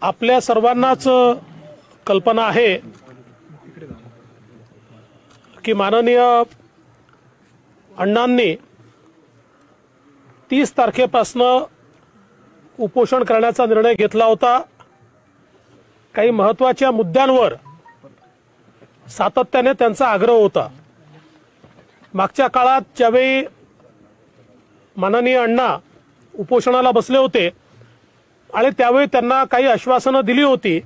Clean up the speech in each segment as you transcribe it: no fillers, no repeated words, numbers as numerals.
आपल्या सर्वांनाच कल्पना आहे की माननीय अण्णांनी 30 तारखेपासून उपोषण करण्याचा निर्णय घेतला होता। काही महत्त्वाच्या मुद्द्यांवर सातत्याने त्यांचा आग्रह होता। मागच्या काळात ज्यावेळी माननीय अण्णा उपोषणाला बसले होते आणि त्यावेळी त्यांना काही आश्वासनं दिली होती,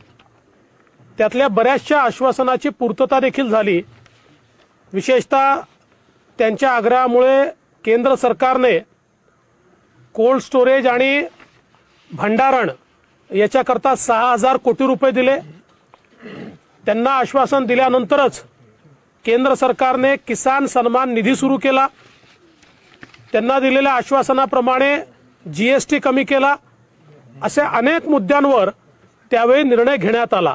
त्यातल्या बऱ्याचशा आश्वासनाची पूर्तता देखील झाली। विशेषतः त्यांच्या आग्रहामुळे केंद्र सरकारने कोल्ड स्टोरेज आणि भंडारण याच्याकरता 6000 कोटी रुपये दिले। त्यांना आश्वासन दिल्यानंतरच केंद्र सरकारने किसान सन्मान निधी सुरू केला। त्यांना दिलेल्या आश्वासनाप्रमाणे जीएसटी कमी केला। असे अनेक मुद्द्यांवर त्यावेळी निर्णय घेण्यात आला।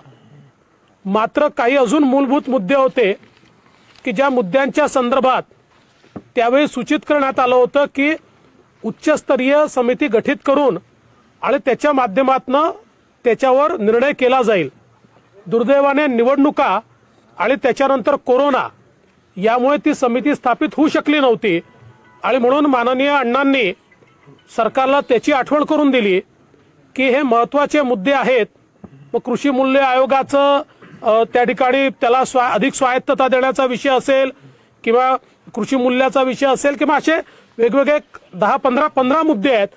मात्र काही अजून मूलभूत मुद्दे होते की ज्या मुद्द्यांच्या संदर्भात त्यावेळी सूचित करण्यात आलं होतं की उच्चस्तरीय समिती गठीत करून आणि त्याच्या माध्यमातून त्याच्यावर निर्णय केला जाईल। दुर्दैवाने निवडणुका आणि त्याच्यानंतर कोरोना यामुळे ती समिती स्थापित होऊ शकली नव्हती आणि म्हणून माननीय अण्णांनी सरकारला त्याची आठवण करून दिली की हे महत्त्वाचे मुद्दे आहेत। व कृषी मूल्य आयोगाचं त्या ठिकाणी त्याला अधिक स्वायत्तता देण्याचा विषय असेल किंवा कृषी मूल्याचा विषय असेल किंवा असे वेगवेगळे 10-15 मुद्दे आहेत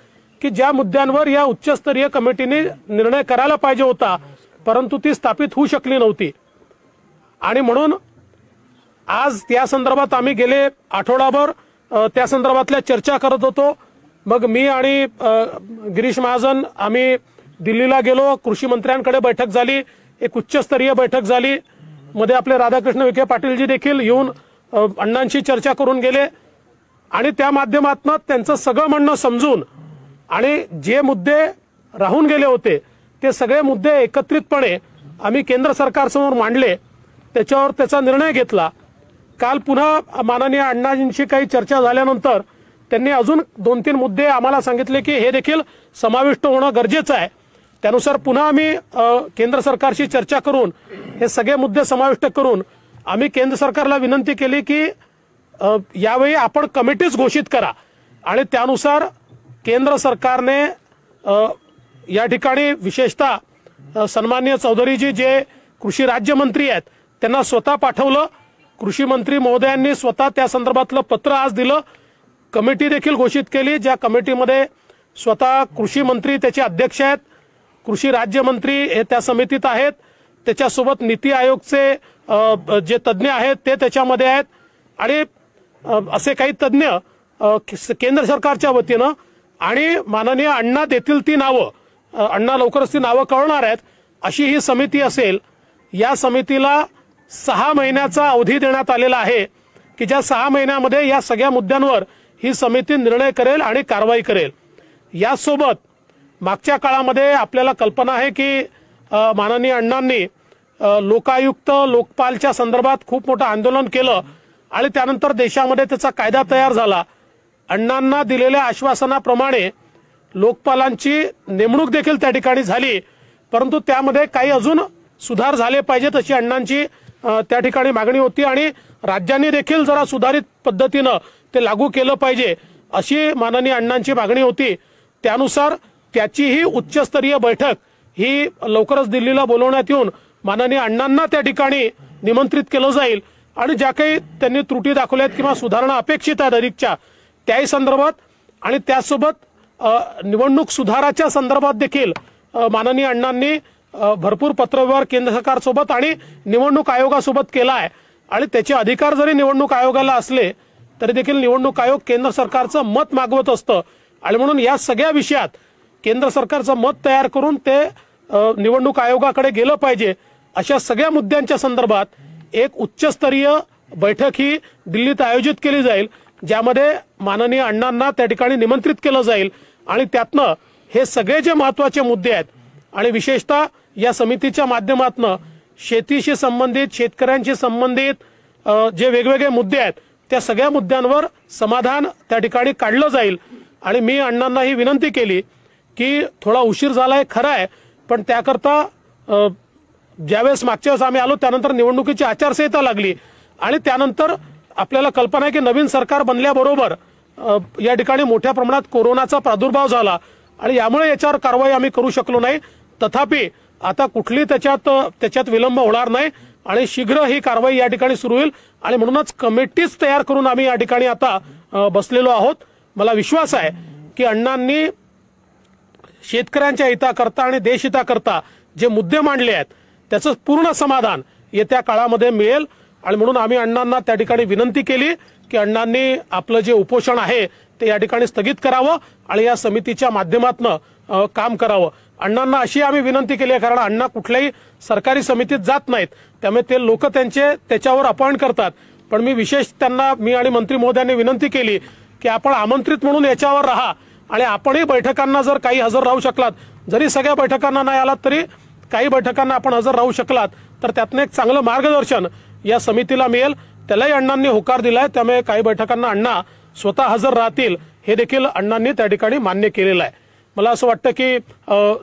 की ज्या मुद्द्यांवर या उच्चस्तरीय कमिटीने निर्णय करायला पाहिजे होता, परंतु ती स्थापित होऊ शकली नव्हती। आणि म्हणून आज त्या संदर्भात आम्ही गेले आठवडाभर त्या संदर्भातल्या चर्चा करत होतो। मग मी आणि गिरीश महाजन आम्ही दिल्लीला गेलो, कृषी मंत्र्यांकडे बैठक झाली, एक उच्चस्तरीय बैठक झाली। मध्ये आपले राधाकृष्ण विखे पाटीलजी देखील येऊन अण्णांशी चर्चा करून गेले आणि त्या माध्यमातून त्यांचं सगळं म्हणणं समजून आणि जे मुद्दे राहून गेले होते ते सगळे मुद्दे एकत्रितपणे आम्ही केंद्र सरकारसमोर मांडले, त्याच्यावर त्याचा निर्णय घेतला। काल पुन्हा माननीय अण्णांशी काही चर्चा झाल्यानंतर त्यांनी अजून 2-3 मुद्दे आम्हाला सांगितले की हे देखील समाविष्ट होणं गरजेचं आहे। त्यानुसार पुन्हा आम्ही केंद्र सरकारशी चर्चा करून हे सगळे मुद्दे समाविष्ट करून आम्ही केंद्र सरकारला विनंती केली की यावेळी आपण कमिटीच घोषित करा आणि त्यानुसार केंद्र सरकारने या ठिकाणी विशेषतः सन्माननीय चौधरीजी जे कृषी राज्यमंत्री आहेत त्यांना स्वतः पाठवलं। कृषी मंत्री महोदयांनी स्वतः त्या संदर्भातलं पत्र आज दिलं। कमिटी देखील घोषित केली, ज्या कमिटीमध्ये स्वतः कृषी मंत्री त्याचे अध्यक्ष आहेत, कृषी राज्यमंत्री हे त्या समितीत आहेत, त्याच्यासोबत नीती आयोगचे जे तज्ज्ञ आहेत ते त्याच्यामध्ये आहेत आणि असे काही तज्ज्ञ केंद्र सरकारच्या वतीनं आणि माननीय अण्णा देतील ती नावं, अण्णा लवकरच ती नावं कळवणार आहेत अशी ही समिती असेल। या समितीला 6 महिन्याचा अवधी देण्यात आलेला आहे की ज्या 6 महिन्यामध्ये या सगळ्या मुद्द्यांवर ही समिती निर्णय करेल आणि कारवाई करेल। यासोबत मागच्या काळामध्ये आपल्याला कल्पना आहे की माननीय अण्णांनी लोकायुक्त लोकपालच्या संदर्भात खूप मोठं आंदोलन केलं आणि त्यानंतर देशामध्ये त्याचा कायदा तयार झाला। अण्णांना दिलेल्या आश्वासनाप्रमाणे लोकपालांची नेमणूक देखील त्या ठिकाणी झाली, परंतु त्यामध्ये काही अजून सुधार झाले पाहिजेत अशी अण्णांची त्या ठिकाणी मागणी होती आणि राज्यांनी देखील जरा सुधारित पद्धतीनं ते लागू केलं पाहिजे अशी माननीय अण्णांची मागणी होती। त्यानुसार त्याचीही उच्चस्तरीय बैठक ही लवकरच दिल्लीला बोलवण्यात येऊन माननीय अण्णांना त्या ठिकाणी निमंत्रित केलं जाईल आणि ज्या काही त्यांनी त्रुटी दाखवल्यात किंवा सुधारणा अपेक्षित आहेत अधिकच्या त्याही संदर्भात आणि त्यासोबत निवडणूक सुधाराच्या संदर्भात देखील माननीय अण्णांनी भरपूर पत्रव्यवहार केंद्र सरकारसोबत आणि निवडणूक आयोगासोबत केला आहे आणि त्याचे अधिकार जरी निवडणूक आयोगाला असले तरी देखील निवडणूक आयोग केंद्र सरकारचं मत मागवत असतं आणि म्हणून या सगळ्या विषयात केंद्र सरकारचं मत तयार करून ते निवडणूक आयोगाकडे गेलं पाहिजे। अशा सगळ्या मुद्द्यांच्या संदर्भात एक उच्चस्तरीय बैठक ही दिल्लीत आयोजित केली जाईल, ज्यामध्ये माननीय अण्णांना त्या ठिकाणी निमंत्रित केलं जाईल आणि त्यातनं हे सगळे जे महत्त्वाचे मुद्दे आहेत आणि विशेषतः या समितीच्या माध्यमातून शेतीशी संबंधित शेतकऱ्यांशी संबंधित जे वेगवेगळे मुद्दे आहेत त्या सगळ्या मुद्द्यांवर समाधान त्या ठिकाणी काढलं जाईल। आणि मी अण्णांना ही विनंती केली की थोडा उशीर झालाय खरं आहे, पण त्याकरता ज्यावेळेस मागच्या वेळेस आम्ही आलो त्यानंतर निवडणुकीची आचारसंहिता लागली आणि त्यानंतर आपल्याला कल्पना आहे की नवीन सरकार बनल्याबरोबर या ठिकाणी मोठ्या प्रमाणात कोरोनाचा प्रादुर्भाव झाला आणि यामुळे याच्यावर कारवाई आम्ही करू शकलो नाही. तथापि आता कुठली त्याच्यात विलंब होणार नाही आणि शीघ्र ही कारवाई या ठिकाणी सुरू होईल आणि म्हणूनच कमिटीज तयार करून आम्ही या ठिकाणी आता बसलेलो आहोत. मला विश्वास आहे की अण्णांनी शेतकऱ्यांच्या हिताकरता आणि देशहिताकरता जे मुद्दे मांडले आहेत त्याचं पूर्ण समाधान येत्या काळामध्ये मिळेल आणि म्हणून आम्ही अण्णांना त्या ठिकाणी विनंती केली की अण्णांनी आपलं जे उपोषण आहे ते या ठिकाणी स्थगित करावं आणि या समितीच्या माध्यमातून काम करावं. अण्णांना अशी आम्ही विनंती केली आहे कारण अण्णा कुठल्याही सरकारी समितीत जात नाहीत त्यामुळे ते लोक त्याच्यावर अपॉइंट करतात. पण मी आणि मंत्री महोदयांनी विनंती केली की आपण आमंत्रित म्हणून याच्यावर राहा आणि आपणही बैठकांना जर काही हजर राहू शकलात, जरी सगळ्या बैठकांना नाही आलात तरी काही बैठकांना आपण हजर राहू शकलात तर त्यातनं एक चांगलं मार्गदर्शन या समितीला मिळेल. त्यालाही अण्णांनी होकार दिलाय. त्यामुळे काही बैठकांना अण्णा स्वतः हजर राहतील हे देखील अण्णांनी त्या ठिकाणी मान्य केलेलं आहे. मला असं वाटतं की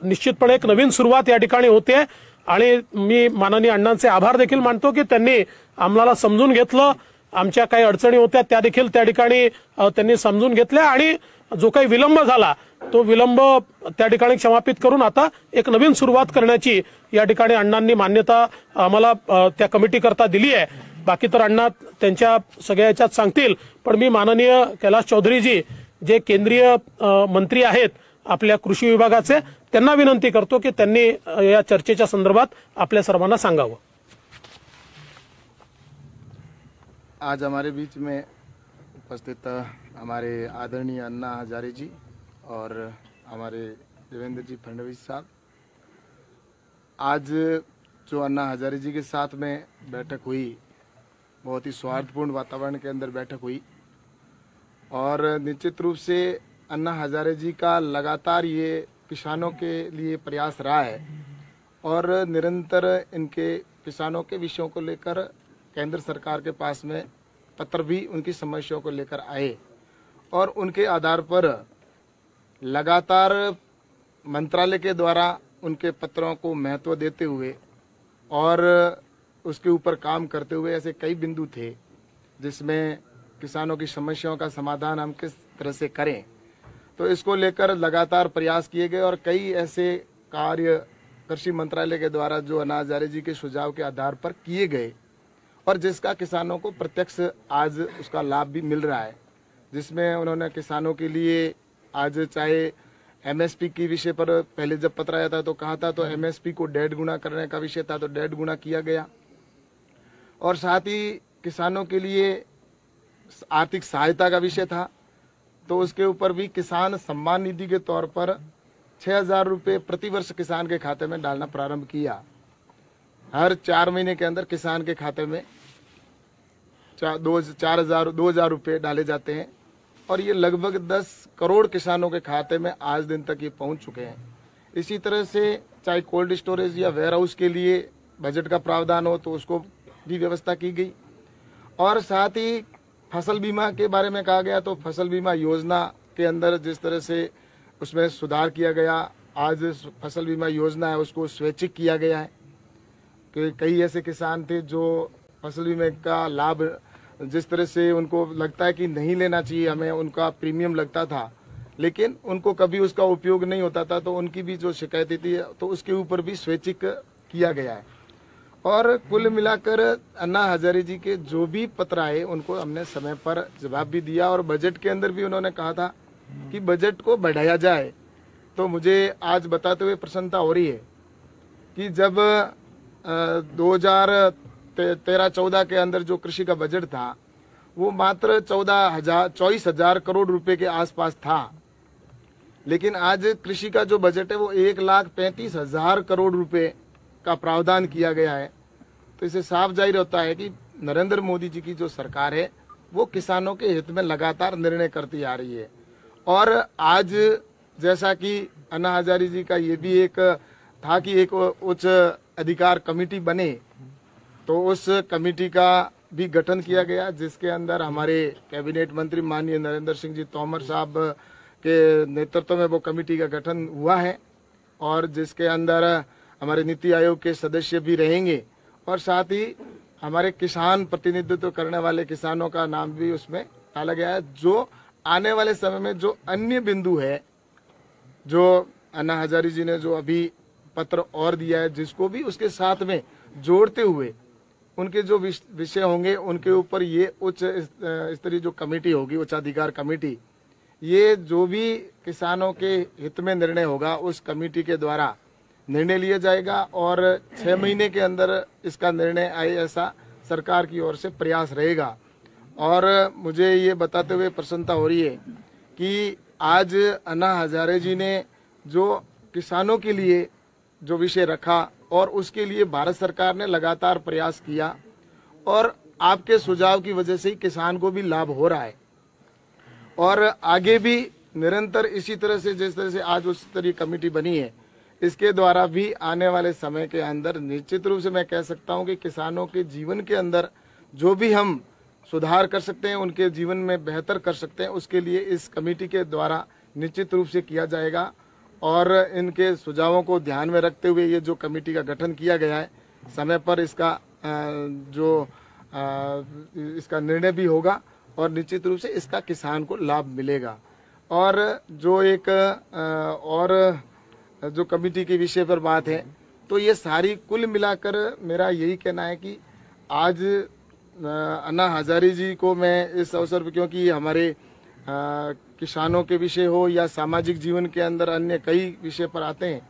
निश्चितपणे एक नवीन सुरुवात या ठिकाणी होते आणि मी माननीय अण्णांचे आभार देखील मानतो की त्यांनी आम्हाला समजून घेतलं. आमच्या काही अडचणी होत्या त्या देखील त्या ठिकाणी त्यांनी समजून घेतल्या आणि जो काही विलंब झाला तो विलंब त्या ठिकाणी क्षमापित करून आता एक नवीन सुरुवात करण्याची या ठिकाणी अण्णांनी मान्यता आम्हाला त्या कमिटी करता दिली आहे. बाकी तर अण्णा त्यांच्या सगळ्या याच्यात सांगतील. पण मी माननीय कैलाश चौधरीजी जे केंद्रीय मंत्री आहेत आपल्या कृषी विभागाचे त्यांना विनंती करतो की त्यांनी या चर्चेच्या संदर्भात आपल्या सर्वांना सांगावं. आज हमारे बीच में उपस्थित हमारे आदरणीय अन्ना हजारे जी और हमारे देवेंद्र जी फडणवीस साहब, आज जो अन्ना हजारे जी के साथ में बैठक हुई बहुत ही सौहार्दपूर्ण वातावरण के अंदर बैठक हुई और निश्चित रूप से अन्ना हजारे जी का लगातार ये किसानों के लिए प्रयास रहा है और निरंतर इनके किसानों के विषयों को लेकर केंद्र सरकार के पास में पत्र भी उनकी समस्याओं को लेकर आए और उनके आधार पर लगातार मंत्रालय के द्वारा उनके पत्रों को महत्व देते हुए और उसके ऊपर काम करते हुए ऐसे कई बिंदु थे जिसमें किसानों की समस्याओं का समाधान हम किस तरह से करें, तो इसको लेकर लगातार प्रयास किए गए और कई ऐसे कार्य कृषि मंत्रालय के द्वारा जो अन्ना हजारे जी के सुझाव के आधार पर किए गए और जिसका किसानों को प्रत्यक्ष आज उसका लाभ भी मिल रहा है, जिसमें उन्होंने किसानों के लिए आज चाहे एमएसपी की विषय पर पहले जब पत्र आया था तो कहा था तो एमएसपी को 1.5 गुना करने का विषय था तो 1.5 गुना किया गया और साथ ही किसानों के लिए आर्थिक सहायता का विषय था तो उसके ऊपर भी किसान सम्मान निधि के तौर पर 6,000 रुपये प्रतिवर्ष किसान के खाते में डालना प्रारंभ किया. हर 4 महीने के अंदर किसान के खाते में 2,000 रुपये डाले जाते हैं और ये लगभग 10 करोड़ किसानों के खाते में आज दिन तक ये पहुंच चुके हैं. इसी तरह से चाहे कोल्ड स्टोरेज या वेयर हाउस के लिए बजट का प्रावधान हो तो उसको भी व्यवस्था की गई और साथ ही फसल बीमा के बारे में कहा गया तो फसल बीमा योजना के अंदर जिस तरह से उसमें सुधार किया गया, आज फसल बीमा योजना है उसको स्वैच्छिक किया गया है कि कई ऐसे किसान थे जो फसल बीमा का लाभ जिस तरह से उनको लगता है कि नहीं लेना चाहिए, हमें उनका प्रीमियम लगता था लेकिन उनको कभी उसका उपयोग नहीं होता था तो उनकी भी जो शिकायतें थी तो उसके ऊपर भी स्वैच्छिक किया गया है. और कुल मिलाकर अन्ना हजारे जी के जो भी पत्र आए उनको हमने समय पर जवाब भी दिया और बजट के अंदर भी उन्होंने कहा था कि बजट को बढ़ाया जाए. तो मुझे आज बताते हुए प्रसन्नता हो रही है कि जब 2013-14 के अंदर जो कृषि का बजट था वो मात्र 24,000 करोड़ रुपए के आसपास था, लेकिन आज कृषि का जो बजट है वो 1,35,000 करोड़ रुपए का प्रावधान किया गया है. तो इससे साफ जाहिर होता है कि नरेंद्र मोदी जी की जो सरकार है वो किसानों के हित में लगातार निर्णय करती आ रही है. और आज जैसा कि अन्ना हजारे जी का ये भी एक था कि एक उच्च अधिकार कमेटी बने तो उस कमेटी का भी गठन किया गया जिसके अंदर हमारे कैबिनेट मंत्री माननीय नरेंद्र सिंह जी तोमर साहब के नेतृत्व में वो कमेटी का गठन हुआ है और जिसके अंदर हमारे नीति आयोग के सदस्य भी रहेंगे और साथ ही हमारे किसान प्रतिनिधित्व करने वाले किसानों का नाम भी उसमें डाला गया है। जो आने वाले समय में जो अन्य बिंदु है, जो अन्ना हजारे जी ने जो अभी पत्र और दिया है, जिसको भी उसके साथ में जोड़ते हुए उनके जो विषय होंगे उनके ऊपर ये उच्च स्तरीय जो कमेटी होगी, उच्चाधिकार कमेटी, ये जो भी किसानों के हित में निर्णय होगा उस कमेटी के द्वारा निर्णय लिया जाएगा और 6 महीने के अंदर इसका निर्णय आए ऐसा सरकार की ओर से प्रयास रहेगा। और मुझे ये बताते हुए प्रसन्नता हो रही है कि आज अन्ना हजारे जी ने जो किसानों के लिए जो विषय रखा और उसके लिए भारत सरकार ने लगातार प्रयास किया और आपके सुझाव की वजह से ही किसान को भी लाभ हो रहा है और आगे भी निरंतर इसी तरह से जिस तरह से आज उस स्तरीय कमेटी बनी है, इसके द्वारा भी आने वाले समय के अंदर निश्चित रूप से मैं कह सकता हूं कि किसानों के जीवन के अंदर जो भी हम सुधार कर सकते हैं, उनके जीवन में बेहतर कर सकते हैं, उसके लिए इस कमेटी के द्वारा निश्चित रूप से किया जाएगा। और इनके सुझावों को ध्यान में रखते हुए ये जो कमेटी का गठन किया गया है, समय पर इसका इसका निर्णय भी होगा और निश्चित रूप से इसका किसान को लाभ मिलेगा। और जो एक और जो कमेटी के विषय पर बात है, तो ये सारी कुल मिलाकर मेरा यही कहना है कि आज अन्ना हजारे जी को मैं इस अवसर पर, क्योंकि हमारे किसानों के विषय हो या सामाजिक जीवन के अंदर अन्य कई विषय पर आते हैं,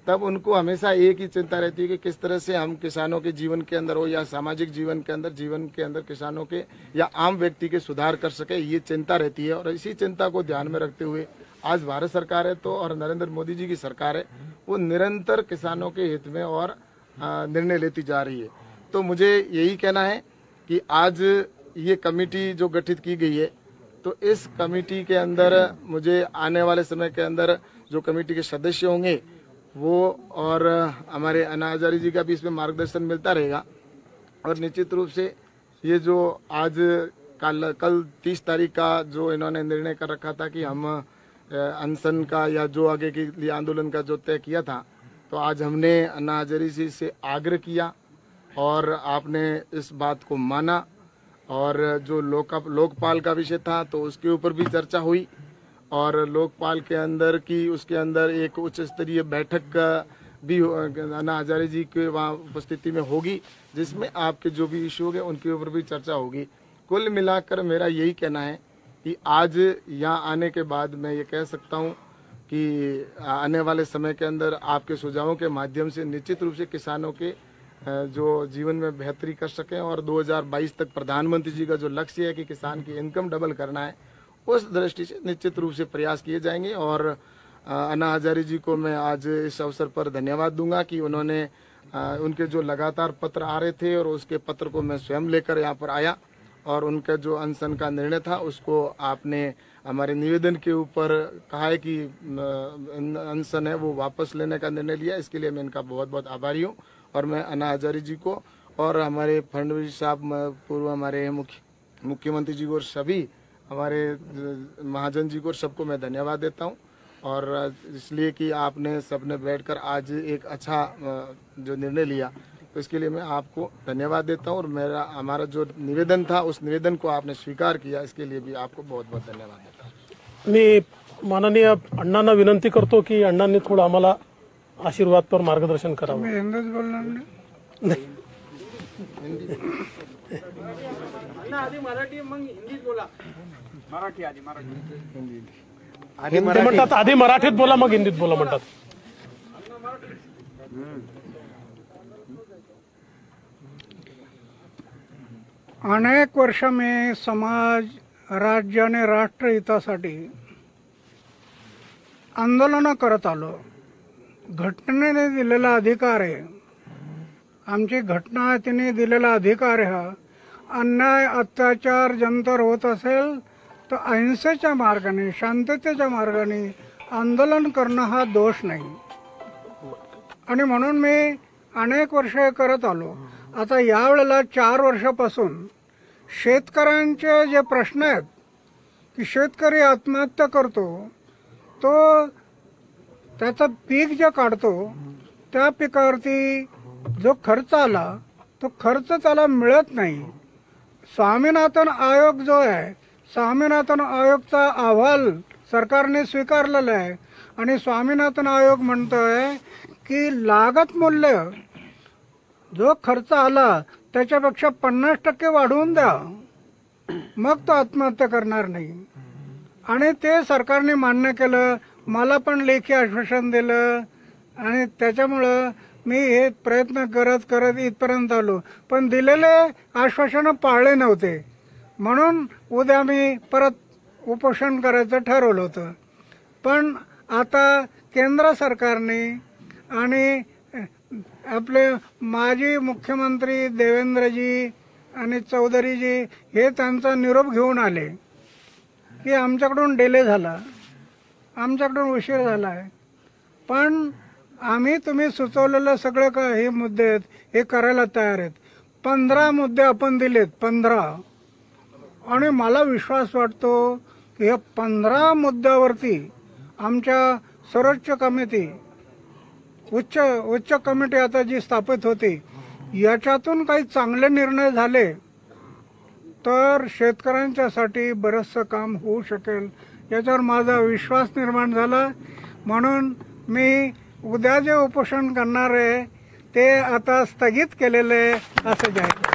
तब उनको हमेशा एक ही चिंता रहती है कि किस तरह से हम किसानों के जीवन के अंदर हो या सामाजिक जीवन के अंदर किसानों के या आम व्यक्ति के सुधार कर सके, ये चिंता रहती है। और इसी चिंता को ध्यान में रखते हुए आज भारत सरकार है तो और नरेंद्र मोदी जी की सरकार है, वो निरंतर किसानों के हित में और निर्णय लेती जा रही है। तो मुझे यही कहना है कि आज ये कमेटी जो गठित की गई है, तो इस कमेटी के अंदर मुझे आने वाले समय के अंदर जो कमेटी के सदस्य होंगे वो और हमारे अन्ना हजारे जी का भी इसमें मार्गदर्शन मिलता रहेगा। और निश्चित रूप से ये जो आज कल 30 तारीख का जो इन्होंने निर्णय कर रखा था कि हम अनशन का या जो आगे के लिए आंदोलन का जो तय किया था, तो आज हमने अन्ना हजारे जी से आग्रह किया और आपने इस बात को माना। और जो लोकपाल का विषय था तो उसके ऊपर भी चर्चा हुई और लोकपाल के अंदर की उसके अंदर एक उच्च स्तरीय बैठक भी अन्ना हजारे जी के वहाँ उपस्थिति में होगी, जिसमें आपके जो भी इशू होंगे उनके ऊपर भी चर्चा होगी। कुल मिलाकर मेरा यही कहना है कि आज यहाँ आने के बाद मैं ये कह सकता हूँ कि आने वाले समय के अंदर आपके सुझावों के माध्यम से निश्चित रूप से किसानों के जो जीवन में बेहतरी कर सकें और 2022 तक प्रधानमंत्री जी का जो लक्ष्य है कि किसान की इनकम डबल करना है, उस दृष्टि से निश्चित रूप से प्रयास किए जाएंगे। और अन्ना हजारे जी को मैं आज इस अवसर पर धन्यवाद दूंगा कि उन्होंने उनके जो लगातार पत्र आ रहे थे और उसके पत्र को मैं स्वयं लेकर यहाँ पर आया और उनका जो अनशन का निर्णय था उसको आपने हमारे निवेदन के ऊपर कहा है कि अनशन है वो वापस लेने का निर्णय लिया। इसके लिए मैं इनका बहुत बहुत आभारी हूँ और मैं अन्ना हजारे जी को और हमारे फडणवीस साहब पूर्व हमारे मुख्यमंत्री जी को और सभी हमारे महाजन जी को सबको मैं धन्यवाद देता हूँ। और इसलिए कि आपने सबने बैठकर आज एक अच्छा जो निर्णय लिया, तो इसके लिए मैं आपको धन्यवाद देता हूँ। और हमारा जो निवेदन था उस निवेदन को आपने स्वीकार किया, इसके लिए भी आपको बहुत बहुत धन्यवाद देता हूँ। मी माननीय अण्णांना विनंती करतो की अण्णांनी थोडं आम्हाला आशीर्वाद पर मार्गदर्शन करावं। मी हिंदीच बोलणार नाही। आधी मराठी मग हिंदीत बोला। मराठी आधी मराठी ते म्हणतात आधी मराठीत बोला मग हिंदीत बोला म्हणतात। अनेक वर्ष मी समाज, राज्य आणि राष्ट्रहितासाठी आंदोलन करत आलो। घटनेने दिलेला अधिकार आहे, आमची घटना तिने दिलेला अधिकार आहे। हा अन्याय अत्याचार जंतर होत असेल तर अहिंसेच्या मार्गाने, शांततेच्या मार्गाने आंदोलन करणं हा दोष नाही आणि म्हणून मी अनेक वर्ष करत आलो। आता यावेळेला 4 वर्षापासून शेतकऱ्यांचे जे प्रश्न आहेत की शेतकरी आत्महत्या करतो, तो त्याचं पीक जे काढतो त्या पिकावरती जो खर्च आला तो खर्च त्याला मिळत नाही. स्वामीनाथन आयोग जो आहे, स्वामीनाथन आयोगचा अहवाल सरकारने स्वीकारलेला आहे आणि स्वामीनाथन आयोग म्हणतोय की लागत मूल्य जो खर्च आला त्याच्यापेक्षा 50% वाढवून द्या, मग तो आत्महत्या करणार नाही. आणि ते सरकारने मान्य केलं. मला पण लेखी आश्वासन दिलं आणि त्याच्यामुळं मी हे प्रयत्न करत करत इथपर्यंत आलो. पण दिलेले आश्वासन पाळले नव्हते म्हणून उद्या मी परत उपोषण करायचं ठरवलं होतं. पण आता केंद्र सरकारने आणि आपले माजी मुख्यमंत्री देवेंद्रजी आणि चौधरीजी हे त्यांचा निरोप घेऊन आले की आमच्याकडून डिले झाला, आमच्याकडून उशीर झाला आहे, पण आम्ही तुम्ही सुचवलेलं सगळं का हे मुद्दे आहेत हे करायला तयार आहेत. 15 मुद्दे आपण दिलेत, 15. आणि मला विश्वास वाटतो की या 15 मुद्द्यावरती आमच्या सर्वोच्च कमिटी, उच्च कमिटी आता जी स्थापित होती, याच्यातून काही चांगले निर्णय झाले तर शेतकऱ्यांच्यासाठी बरंचसं काम होऊ शकेल याच्यावर माझा विश्वास निर्माण झाला. म्हणून मी उद्या जे उपोषण करणार आहे ते आता स्थगित केलेलं आहे असं जाहीर